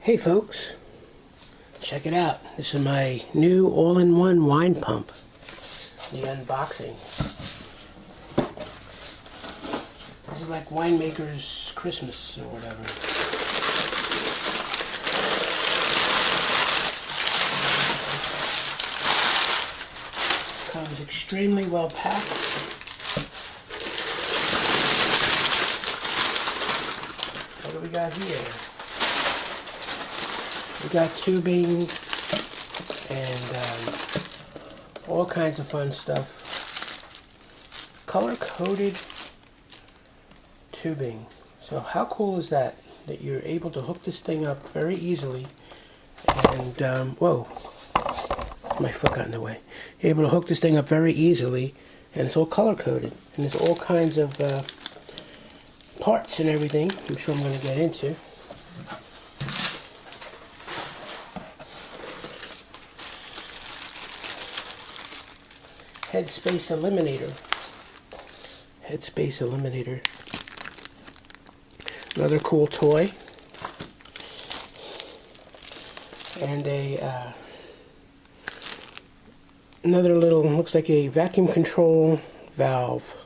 Hey folks, check it out. This is my new all-in-one wine pump. The unboxing. This is like winemaker's Christmas or whatever. Comes extremely well packed. What do we got here? We got tubing and all kinds of fun stuff. Color-coded tubing. So how cool is that? That you're able to hook this thing up very easily. And, whoa, my foot got in the way. You're able to hook this thing up very easily, and it's all color-coded. And there's all kinds of parts and everything, I'm sure I'm going to get into. Headspace eliminator. Headspace eliminator. Another cool toy. And a another little, looks like a vacuum control valve.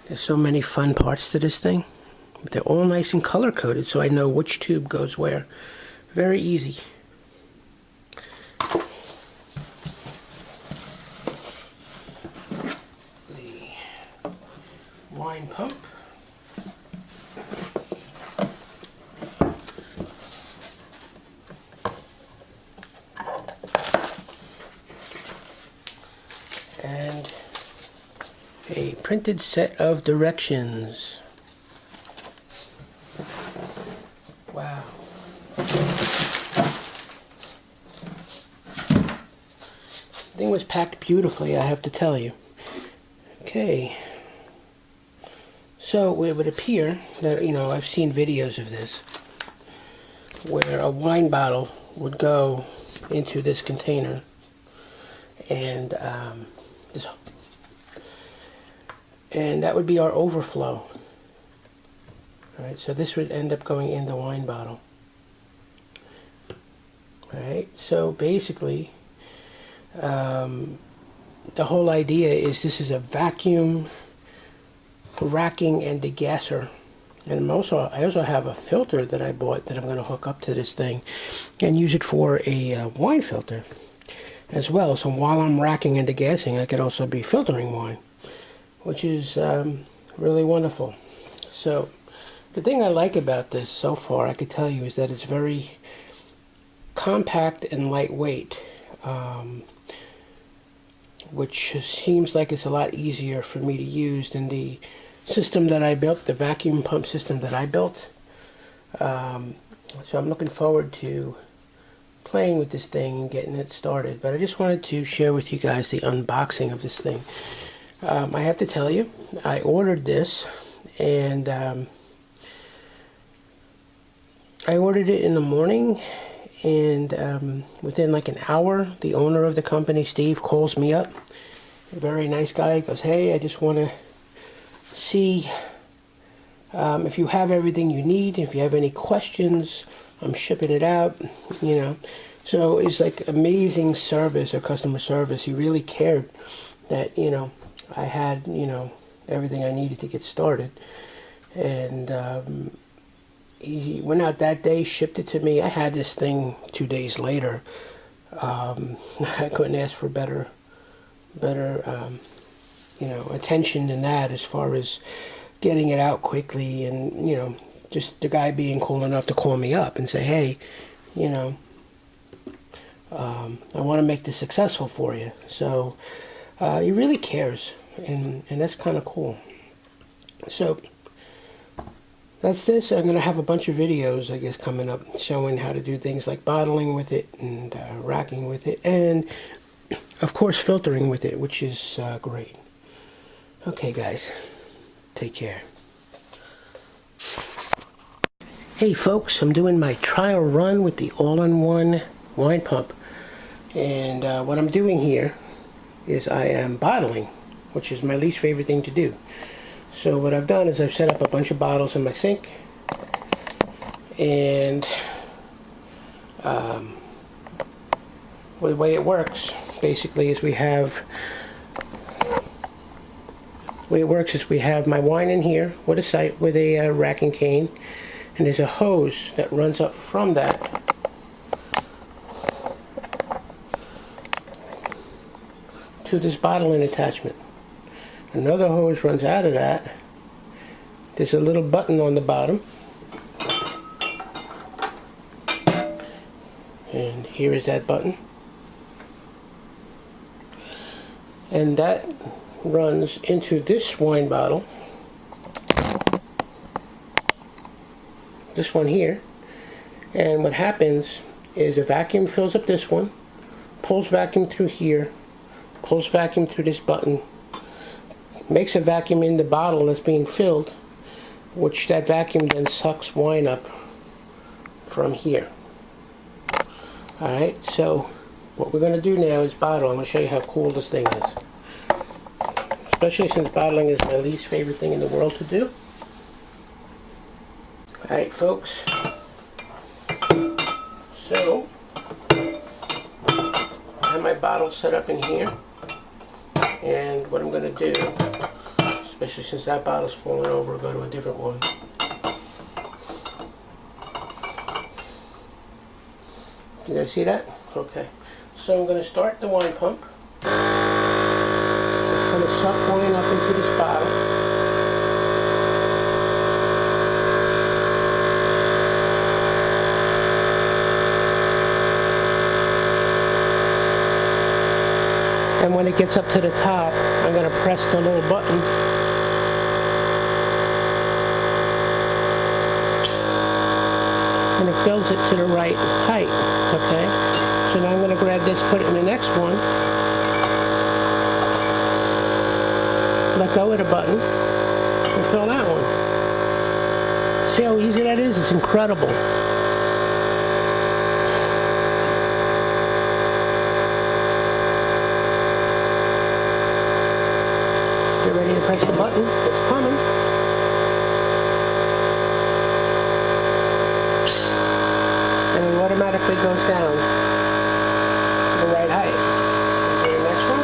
There's so many fun parts to this thing. They're all nice and color-coded, so I know which tube goes where. Very easy. The wine pump. And a printed set of directions. Wow. The thing was packed beautifully, I have to tell you. Okay. So it would appear that, you know, I've seen videos of this where a wine bottle would go into this container and that would be our overflow. Alright, so this would end up going in the wine bottle. Alright, so basically, the whole idea is this is a vacuum racking and degasser. And I also have a filter that I bought that I'm going to hook up to this thing and use it for a wine filter as well. So while I'm racking and degassing, I could also be filtering wine, which is really wonderful. So the thing I like about this so far, I could tell you, is that it's very compact and lightweight, which seems like it's a lot easier for me to use than the system that I built, the vacuum pump system that I built. So I'm looking forward to playing with this thing and getting it started. But I just wanted to share with you guys the unboxing of this thing. I have to tell you, I ordered this, and I ordered it in the morning, and within like an hour, the owner of the company, Steve, calls me up. A very nice guy. He goes, "Hey, I just want to see if you have everything you need. If you have any questions, I'm shipping it out," you know. So it's like amazing service or customer service. He really cared that, you know, I had, you know, everything I needed to get started. And he went out that day, shipped it to me. I had this thing 2 days later. I couldn't ask for better, you know, attention than that, as far as getting it out quickly, and, you know, just the guy being cool enough to call me up and say, "Hey, you know, I want to make this successful for you." So he really cares, and that's kind of cool. So that's this. I'm going to have a bunch of videos, I guess, coming up showing how to do things like bottling with it and racking with it, and of course filtering with it, which is great. Okay guys, take care. Hey folks, I'm doing my trial run with the all-in-one wine pump, and what I'm doing here is I am bottling which is my least favorite thing to do. So what I've done is I've set up a bunch of bottles in my sink, and well, the way it works basically is we have my wine in here with a rack and cane, and there's a hose that runs up from that to this bottling attachment. Another hose runs out of that. There's a little button on the bottom, and here is that button, and that runs into this wine bottle, this one here. And what happens is a vacuum fills up this one, pulls vacuum through here, pulls vacuum through this button, makes a vacuum in the bottle that's being filled, which that vacuum then sucks wine up from here. Alright, so what we're going to do now is bottle. I'm going to show you how cool this thing is. Especially since bottling is my least favorite thing in the world to do. Alright folks, so I have my bottle set up in here, and what I'm going to do, especially since that bottle's falling over, go to a different one. You guys see that? Okay. So I'm going to start the wine pump. It's going to suck wine up into this bottle. And when it gets up to the top, I'm going to press the little button. And it fills it to the right height. Okay? So now I'm going to grab this, put it in the next one. Let go of the button and fill that one. See how easy that is? It's incredible. Get ready to press the button. It's coming. And it automatically goes down to the right height. Okay, next one.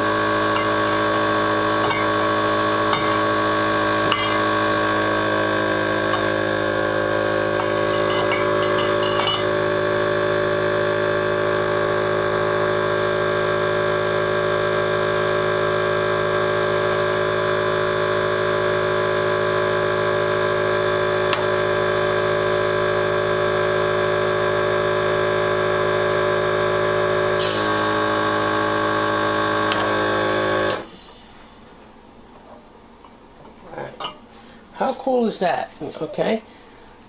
How cool is that? Okay.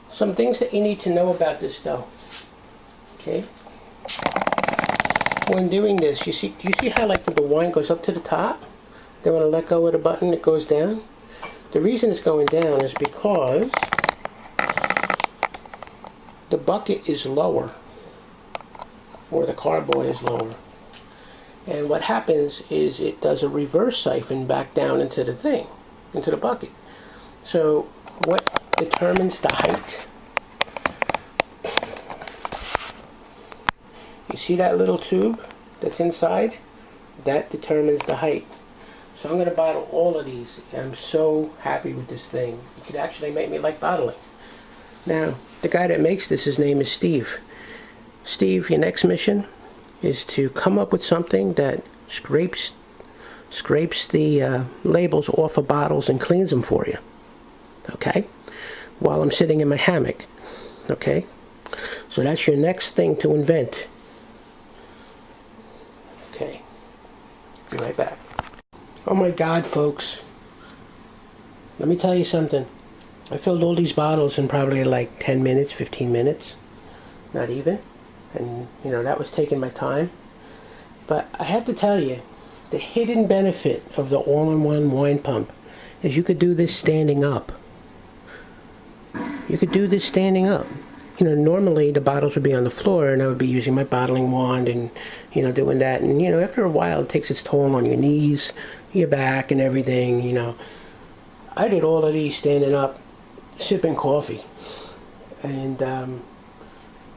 Some things that you need to know about this though. Okay. When doing this, you see how like the wine goes up to the top? Then when I let go of the button, it goes down. The reason it's going down is because the bucket is lower, or the carboy is lower. And what happens is it does a reverse siphon back down into the thing, into the bucket. So what determines the height? You see that little tube that's inside? That determines the height. So I'm going to bottle all of these. I'm so happy with this thing. It could actually make me like bottling. Now, the guy that makes this, his name is Steve. Steve, your next mission is to come up with something that scrapes the labels off of bottles and cleans them for you. Okay? While I'm sitting in my hammock. Okay? So that's your next thing to invent. Okay. Be right back. Oh my God, folks. Let me tell you something. I filled all these bottles in probably like 10 minutes, 15 minutes. Not even. And, you know, that was taking my time. But I have to tell you, the hidden benefit of the all-in-one wine pump is you could do this standing up. You could do this standing up. You know, normally the bottles would be on the floor and I would be using my bottling wand and, you know, doing that. And, you know, after a while it takes its toll on your knees, your back and everything, you know. I did all of these standing up, sipping coffee, and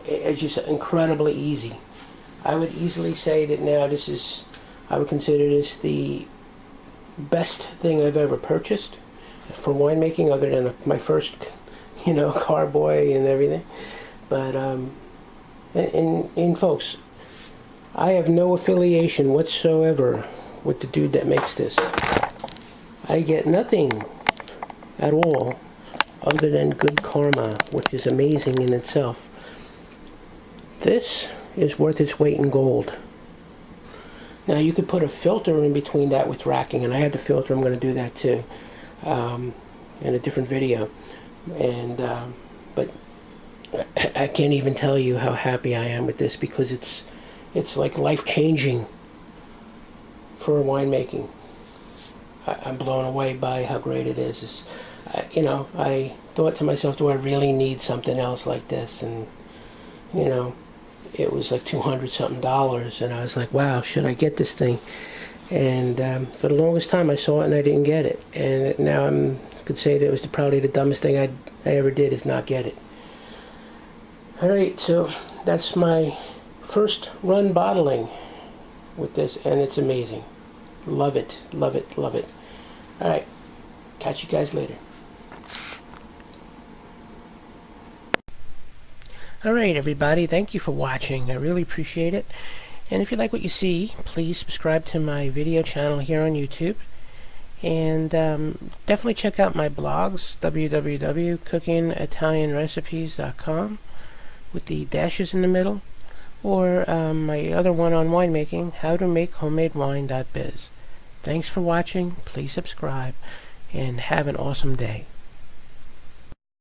it's just incredibly easy. I would easily say that now I would consider this the best thing I've ever purchased for winemaking, other than my first, carboy and everything. But and folks, I have no affiliation whatsoever with the dude that makes this. I get nothing at all other than good karma, which is amazing in itself. This is worth its weight in gold. Now you could put a filter in between that with racking, and I have the filter. I'm going to do that too in a different video. And but I can't even tell you how happy I am with this, because it's like life-changing for winemaking. I'm blown away by how great it is. I thought to myself, do I really need something else like this? And it was like $200 something, and I was like, wow, should I get this thing? And for the longest time I saw it and I didn't get it, and now I could say that it was probably the dumbest thing I ever did, is not get it. Alright, so that's my first run bottling with this, and it's amazing. Love it, love it, love it. Alright, catch you guys later. Alright everybody, thank you for watching. I really appreciate it. And if you like what you see, please subscribe to my video channel here on YouTube. And definitely check out my blogs, www.cookingitalianrecipes.com with the dashes in the middle, or my other one on winemaking, howtomakehomemade.biz. Thanks for watching, please subscribe, and have an awesome day.